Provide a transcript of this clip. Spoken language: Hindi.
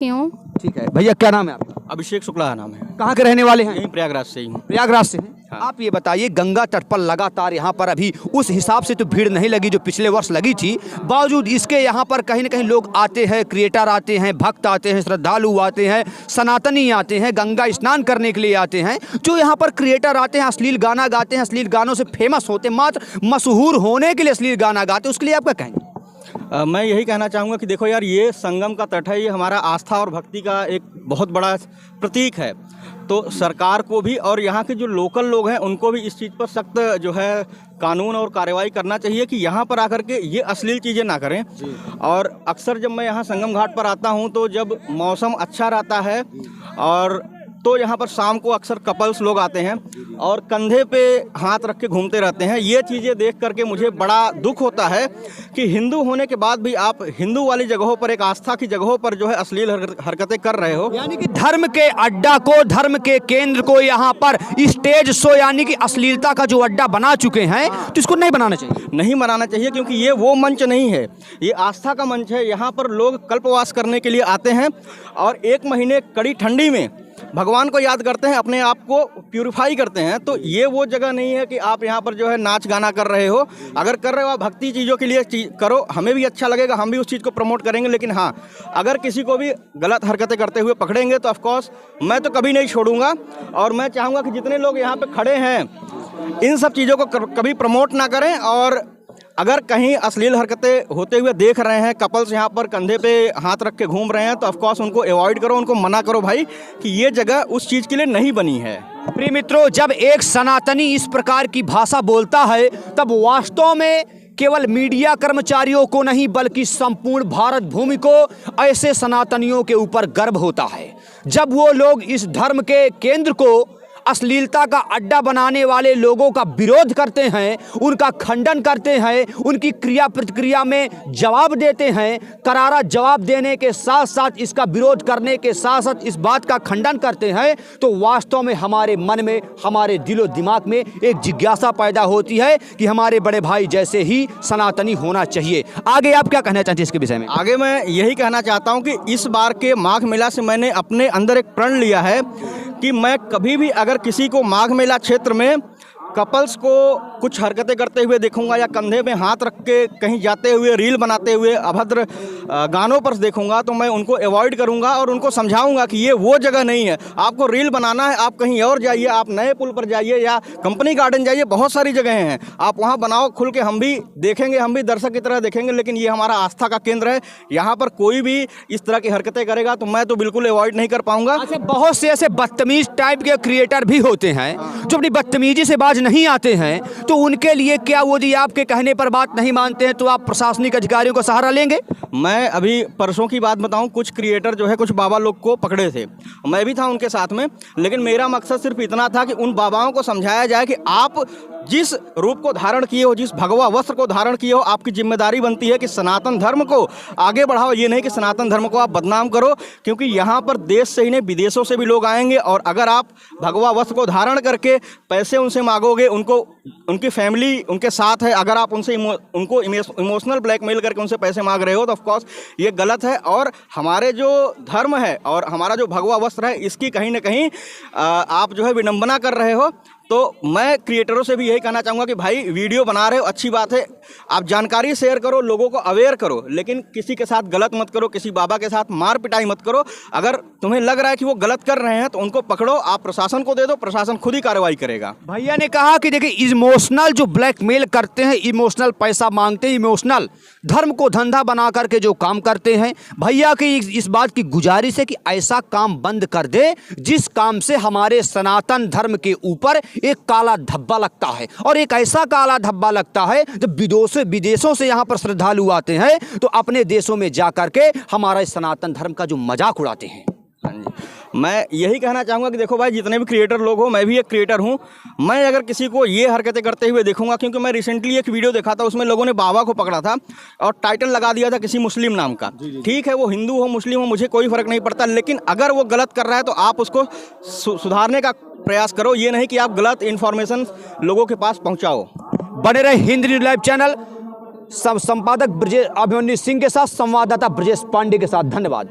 क्यों? ठीक है भैया, क्या नाम है आपका? अभिषेक शुक्ला नाम है। कहाँ के रहने वाले हैं? यहीं प्रयागराज से ही हूँ। प्रयागराज से हैं। हाँ। आप ये बताइए, गंगा तट पर लगातार यहाँ पर अभी उस हिसाब से तो भीड़ नहीं लगी जो पिछले वर्ष लगी थी, बावजूद इसके यहाँ पर कहीं ना कहीं लोग आते हैं, क्रिएटर आते हैं, भक्त आते हैं, श्रद्धालु आते हैं, सनातनी आते हैं, गंगा स्नान करने के लिए आते हैं। जो यहाँ पर क्रिएटर आते हैं, अश्लील गाना गाते हैं, अश्लील गानों से फेमस होते हैं, मात्र मशहूर होने के लिए अश्लील गाना गाते हैं, उसके लिए आप क्या कहेंगे? मैं यही कहना चाहूँगा कि देखो यार, ये संगम का तट है, ये हमारा आस्था और भक्ति का एक बहुत बड़ा प्रतीक है। तो सरकार को भी और यहाँ के जो लोकल लोग हैं उनको भी इस चीज़ पर सख्त जो है कानून और कार्रवाई करना चाहिए कि यहाँ पर आकर के ये अश्लील चीज़ें ना करें। और अक्सर जब मैं यहाँ संगम घाट पर आता हूँ तो जब मौसम अच्छा रहता है और तो यहाँ पर शाम को अक्सर कपल्स लोग आते हैं और कंधे पे हाथ रख के घूमते रहते हैं। ये चीज़ें देख करके मुझे बड़ा दुख होता है कि हिंदू होने के बाद भी आप हिंदू वाली जगहों पर, एक आस्था की जगहों पर जो है अश्लील हरकतें कर रहे हो। यानी कि धर्म के अड्डा को, धर्म के केंद्र को यहाँ पर स्टेज शो यानी कि अश्लीलता का जो अड्डा बना चुके हैं, तो इसको नहीं बनाना चाहिए। नहीं बनाना चाहिए, क्योंकि ये वो मंच नहीं है, ये आस्था का मंच है। यहाँ पर लोग कल्पवास करने के लिए आते हैं और 1 महीने कड़ी ठंडी में भगवान को याद करते हैं, अपने आप को प्यूरिफाई करते हैं। तो ये वो जगह नहीं है कि आप यहाँ पर जो है नाच गाना कर रहे हो। अगर कर रहे हो आप भक्ति चीज़ों के लिए करो, हमें भी अच्छा लगेगा, हम भी उस चीज़ को प्रमोट करेंगे। लेकिन हाँ, अगर किसी को भी गलत हरकतें करते हुए पकड़ेंगे तो ऑफकोर्स मैं तो कभी नहीं छोड़ूंगा। और मैं चाहूँगा कि जितने लोग यहाँ पर खड़े हैं इन सब चीज़ों को कभी प्रमोट ना करें। और अगर कहीं अश्लील हरकतें होते हुए देख रहे हैं, कपल्स यहाँ पर कंधे पे हाथ रख के घूम रहे हैं, तो ऑफकोर्स उनको अवॉइड करो, उनको मना करो भाई कि ये जगह उस चीज़ के लिए नहीं बनी है। प्रिय मित्रों, जब एक सनातनी इस प्रकार की भाषा बोलता है तब वास्तव में केवल मीडिया कर्मचारियों को नहीं बल्कि संपूर्ण भारत भूमि को ऐसे सनातनियों के ऊपर गर्व होता है। जब वो लोग इस धर्म के केंद्र को अश्लीलता का अड्डा बनाने वाले लोगों का विरोध करते हैं, उनका खंडन करते हैं, उनकी क्रिया प्रतिक्रिया में जवाब देते हैं, करारा जवाब देने के साथ साथ इसका विरोध करने के साथ साथ इस बात का खंडन करते हैं, तो वास्तव में हमारे मन में, हमारे दिलो दिमाग में एक जिज्ञासा पैदा होती है कि हमारे बड़े भाई जैसे ही सनातनी होना चाहिए। आगे आप क्या कहना चाहते हैं इसके विषय में? आगे मैं यही कहना चाहता हूँ कि इस बार के माघ मेला से मैंने अपने अंदर एक प्रण लिया है कि मैं कभी भी अगर किसी को माघ मेला क्षेत्र में कपल्स को कुछ हरकतें करते हुए देखूंगा या कंधे में हाथ रख के कहीं जाते हुए, रील बनाते हुए, अभद्र गानों पर देखूंगा, तो मैं उनको अवॉइड करूंगा और उनको समझाऊंगा कि ये वो जगह नहीं है। आपको रील बनाना है, आप कहीं और जाइए, आप नए पुल पर जाइए या कंपनी गार्डन जाइए, बहुत सारी जगहें हैं, आप वहाँ बनाओ, खुल के हम भी देखेंगे, हम भी दर्शक की तरह देखेंगे। लेकिन ये हमारा आस्था का केंद्र है, यहाँ पर कोई भी इस तरह की हरकतें करेगा तो मैं तो बिल्कुल अवॉइड नहीं कर पाऊंगा। अच्छा, बहुत से ऐसे बदतमीज टाइप के क्रिएटर भी होते हैं जो अपनी बदतमीजी से बाज नहीं आते हैं, तो उनके लिए क्या वो जी आपके कहने पर बात नहीं मानते हैं तो आप प्रशासनिक अधिकारियों का सहारा लेंगे? मैं अभी परसों की बात बताऊं, कुछ क्रिएटर जो है कुछ बाबा लोग को पकड़े थे, मैं भी था उनके साथ में। लेकिन मेरा मकसद सिर्फ इतना था कि उन बाबाओं को समझाया जाए कि आप जिस रूप को धारण किए हो, जिस भगवा वस्त्र को धारण किए हो, आपकी जिम्मेदारी बनती है कि सनातन धर्म को आगे बढ़ाओ। ये नहीं कि सनातन धर्म को आप बदनाम करो, क्योंकि यहाँ पर देश से ही नहीं विदेशों से भी लोग आएंगे। और अगर आप भगवा वस्त्र को धारण करके पैसे उनसे मांगोगे, उनकी फैमिली उनके साथ है, अगर आप उनको इमोशनल ब्लैकमेल करके उनसे पैसे मांग रहे हो तो ऑफकोर्स ये गलत है। और हमारे जो धर्म है और हमारा जो भगवा वस्त्र है, इसकी कहीं ना कहीं आप जो है विडंबना कर रहे हो। तो मैं क्रिएटरों से भी यही कहना चाहूँगा कि भाई वीडियो बना रहे हो, अच्छी बात है, आप जानकारी शेयर करो, लोगों को अवेयर करो, लेकिन किसी के साथ गलत मत करो, किसी बाबा के साथ मार पिटाई मत करो। अगर तुम्हें लग रहा है कि वो गलत कर रहे हैं तो उनको पकड़ो, आप प्रशासन को दे दो, प्रशासन खुद ही कार्रवाई करेगा। भैया ने कहा कि देखिए, इमोशनल जो ब्लैकमेल करते हैं, इमोशनल पैसा मांगते हैं, इमोशनल धर्म को धंधा बना करके जो काम करते हैं, भैया की इस बात की गुजारिश है कि ऐसा काम बंद कर दे जिस काम से हमारे सनातन धर्म के ऊपर एक काला धब्बा लगता है। और एक ऐसा काला धब्बा लगता है जब विदेशों से यहाँ पर श्रद्धालु आते हैं तो अपने देशों में जा करके हमारा सनातन धर्म का जो मजाक उड़ाते हैं। हाँ जी, मैं यही कहना चाहूँगा कि देखो भाई, जितने भी क्रिएटर लोग हो, मैं भी एक क्रिएटर हूँ, मैं अगर किसी को ये हरकतें करते हुए देखूंगा, क्योंकि मैं रिसेंटली एक वीडियो देखा था, उसमें लोगों ने बाबा को पकड़ा था और टाइटल लगा दिया था किसी मुस्लिम नाम का। ठीक है, वो हिंदू हो मुस्लिम हो मुझे कोई फ़र्क नहीं पड़ता, लेकिन अगर वो गलत कर रहा है तो आप उसको सुधारने का प्रयास करो, ये नहीं कि आप गलत इन्फॉर्मेशन लोगों के पास पहुँचाओ। बने रहे हिंद न्यूज़ लाइव चैनल, संपादक ब्रजेश अभिमन्यु सिंह के साथ, संवाददाता ब्रजेश पांडे के साथ। धन्यवाद।